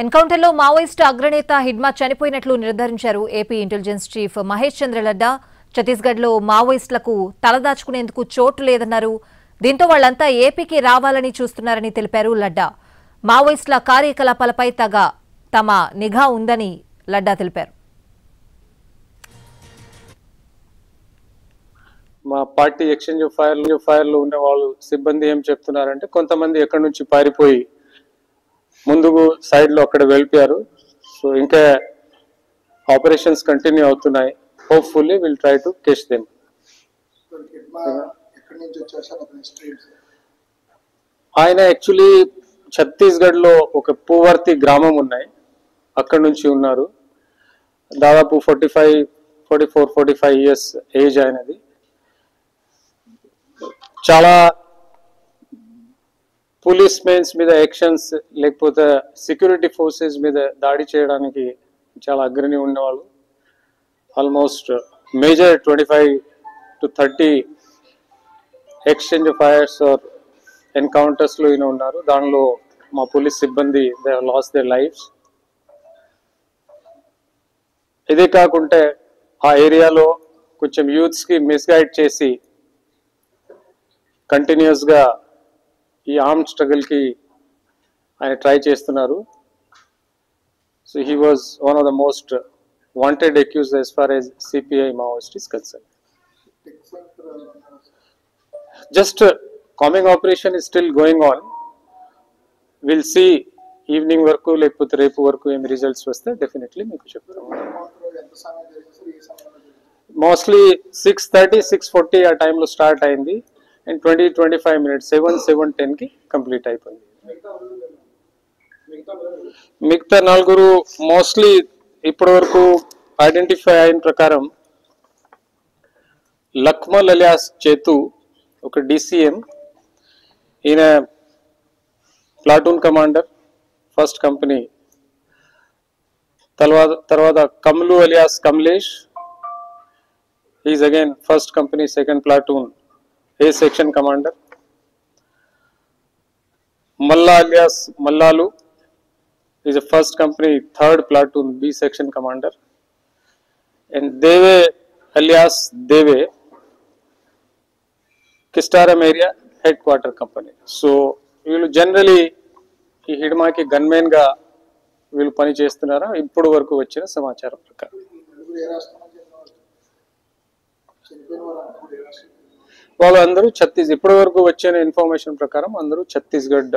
ఎన్కౌంటర్లో మావోయిస్టు అగ్రనేత హిడ్మా చనిపోయినట్లు నిర్ధారించారు ఏపీ ఇంటెలిజెన్స్ చీఫ్ మహేష్ చంద్ర లడ్డా. ఛత్తీస్గఢ్లో మావోయిస్టులకు తలదాచుకునేందుకు చోటు లేదన్నారు. దీంతో వాళ్లంతా ఏపీకి రావాలని చూస్తున్నారని తెలిపారు లడ్డా. మావోయిస్టుల కార్యకలాపాలపై తమ నిఘా ఉందని లడ్డా తెలిపారు. మా పార్టీ ఎక్స్చేంజ్ ఫైర్లు ఉన్న వాళ్ళు సిబ్బంది ఏం చెప్తున్నారంటే కొంతమంది ఎక్కడి నుంచి పారిపోయి ముందుకు సైడ్ లో అక్కడ వెళ్ళిపోయారు. సో ఇంకా ఆపరేషన్స్ కంటిన్యూ అవుతున్నాయి. Hopefully will try to catch them. ఆయన యాక్చువల్లీ ఛత్తీస్గఢ్ లో ఒక పూవర్తి గ్రామం ఉన్నాయి, అక్కడ నుంచి ఉన్నారు. దాదాపు 44-45 ఇయర్స్ ఏజ్ అయినది. చాలా పోలీస్ మెన్స్ మీద యాక్షన్స్ లేకపోతే సెక్యూరిటీ ఫోర్సెస్ మీద దాడి చేయడానికి చాలా అగ్రణి ఉన్నవాళ్ళు. Almost major 25-30 exchange fires or encounters లో ఈయన ఉన్నారు. దానిలో మా పోలీస్ సిబ్బంది they have lost their lifes. ఇదే కాకుంటే ఆ ఏరియాలో కొంచెం యూత్స్ కి మిస్గైడ్ చేసి కంటిన్యూస్ గా ఈ ఆర్మ్డ్ స్ట్రగుల్ కి ఆయన ట్రై చేస్తున్నారు. So he was one of the most wanted accused as far as CPI Maoist is concerned. Just combing operation is still going on. We'll see evening వరకు లేకపోతే రేపు వరకు ఏమి రిజల్ట్స్ వస్తే డెఫినెట్లీ మీకు చెప్తాము. మోస్ట్లీ 6:30-6:40 ఆ టైంలో స్టార్ట్ అయింది అండ్ 20-25 మినిట్స్ 7-7:10 కి కంప్లీట్ అయిపోయింది. మిగతా నలుగురు మోస్ట్లీ ఇప్పటి వరకు ఐడెంటిఫై అయిన ప్రకారం లక్మల్ అలియాస్ చేతు ఒక DCM, ఈయన ప్లాటూన్ కమాండర్ ఫస్ట్ కంపెనీ. తర్వాత Kamlu alias Kamlesh, is again first company second platoon A section commander. Malla alias Mallalu is a first company third platoon B section commander, and Deve alias Deve, Kistaram area headquarter company. So వీళ్ళు generally ఈ హిడ్మాకి gunmen గా వీళ్ళు పని చేస్తున్నారా ఇప్పుడు వరకు వచ్చిన సమాచారం ప్రకారం. వాళ్ళందరూ ఇప్పటి వరకు వచ్చిన ఇన్ఫర్మేషన్ ప్రకారం అందరూ ఛత్తీస్గఢ్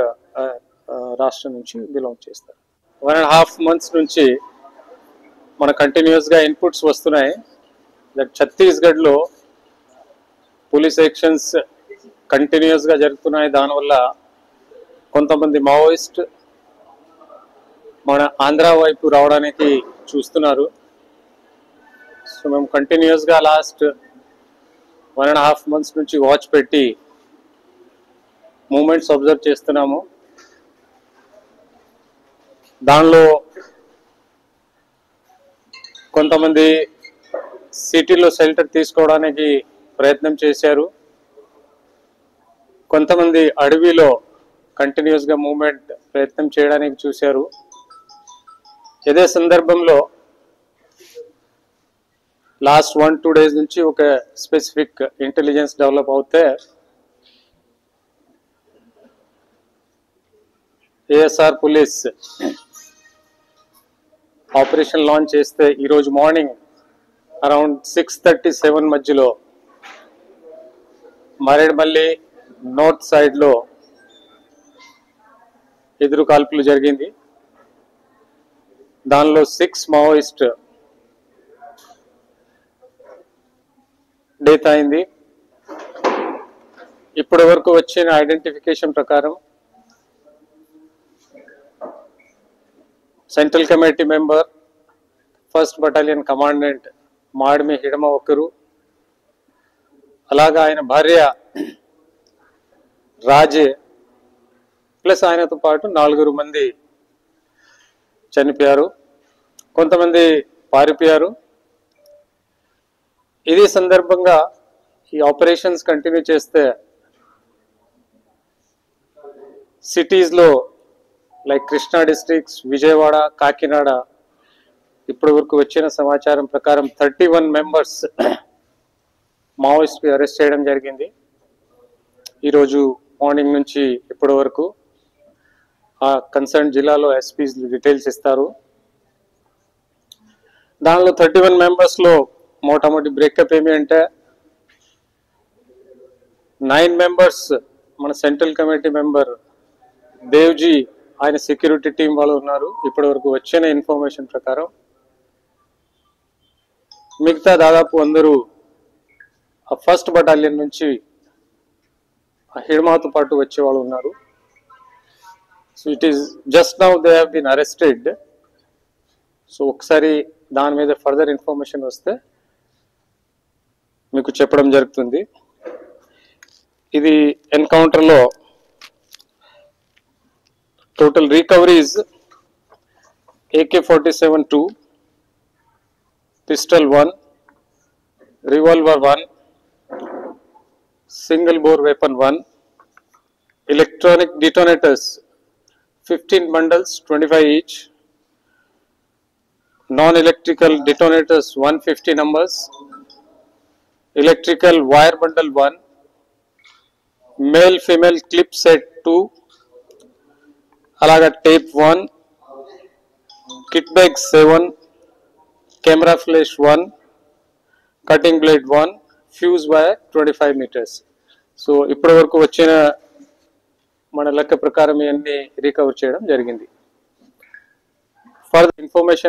రాష్ట్రం నుంచి బిలాంగ్ చేస్తారు. 1.5 months నుంచి మన కంటిన్యూస్ గా ఇన్పుట్స్ వస్తున్నాయి దట్ ఛత్తీస్గఢ్ లో పోలీస్ యాక్షన్స్ కంటిన్యూస్ గా జరుగుతున్నాయి. దానివల్ల కొంతమంది మావోయిస్ట్ మన ఆంధ్ర వైపు రావడానికి చూస్తున్నారు. సో మేము కంటిన్యూస్ గా లాస్ట్ 1.5 months నుంచి వాచ్ పెట్టి మూమెంట్స్ అబ్జర్వ్ చేస్తున్నాము. దానిలో కొంతమంది సిటీలో షెల్టర్ తీసుకోవడానికి ప్రయత్నం చేశారు, కొంతమంది అడవిలో కంటిన్యూస్ గా మూవ్మెంట్ ప్రయత్నం చేయడానికి చూశారు. ఇదే సందర్భంలో లాస్ట్ 1-2 days నుంచి ఒక స్పెసిఫిక్ ఇంటెలిజెన్స్ డెవలప్ అవుతే ASR పోలీస్ ఆపరేషన్ లాంచ్ చేస్తే ఈరోజు మార్నింగ్ అరౌండ్ 6:30-7 మధ్యలో మరేడ్మల్లి నార్త్ సైడ్ లో ఎదురు కాల్పులు జరిగింది. దానిలో 6 మావోయిస్ట్ డెత్ అయింది. ఇప్పటి వరకు వచ్చిన ఐడెంటిఫికేషన్ ప్రకారం central committee member 1st battalion commandant Madimi Hidma ఒకరు, అలాగా ఆయన భార్య రాజే ప్లస్ ఆయనతో పాటు 4 మంది చనిపోయారు, కొంతమంది పారిపోయారు. ఇదే సందర్భంగా ఈ ఆపరేషన్స్ కంటిన్యూ చేస్తే సిటీస్ లో లైక్ కృష్ణా డిస్ట్రిక్ట్స్, విజయవాడ, కాకినాడ ఇప్పటి వరకు వచ్చిన సమాచారం ప్రకారం 31 మెంబర్స్ మావోయిస్ట్ అరెస్ట్ చేయడం జరిగింది. ఈరోజు మార్నింగ్ నుంచి ఇప్పటి వరకు ఆ కన్సర్న్ జిల్లాలో ఎస్పీస్ డీటెయిల్స్ ఇస్తారు. దానిలో 31 మెంబర్స్లో మొట్టమొదటి బ్రేకప్ ఏమి అంటే 9 మెంబర్స్ మన సెంట్రల్ కమిటీ మెంబర్ దేవ్జీ ఆయన సెక్యూరిటీ టీం వాళ్ళు ఉన్నారు ఇప్పటి వరకు వచ్చిన ఇన్ఫర్మేషన్ ప్రకారం. మిగతా దాదాపు అందరూ ఆ ఫస్ట్ బటాలియన్ నుంచి హిడ్మాతో పాటు వచ్చే వాళ్ళు ఉన్నారు. So it is just now they have been arrested. So ఒకసారి దాని మీద ఫర్దర్ ఇన్ఫర్మేషన్ వస్తే మీకు చెప్పడం జరుగుతుంది. ఇది ఎన్కౌంటర్లో total recoveries AK-47 2, pistol 1, revolver 1, single bore weapon 1, electronic detonators 15 bundles 25 each, non-electrical detonators 150 numbers, electrical wire bundle 1, male female clip set 2, అలాగా tape 1, kit bag 7, camera flash 1, cutting blade 1, fuse wire 25 meters. So ఇప్పటి వరకు వచ్చిన మన లెక్క ప్రకారం ఇవన్నీ recover చేయడం జరిగింది. Further information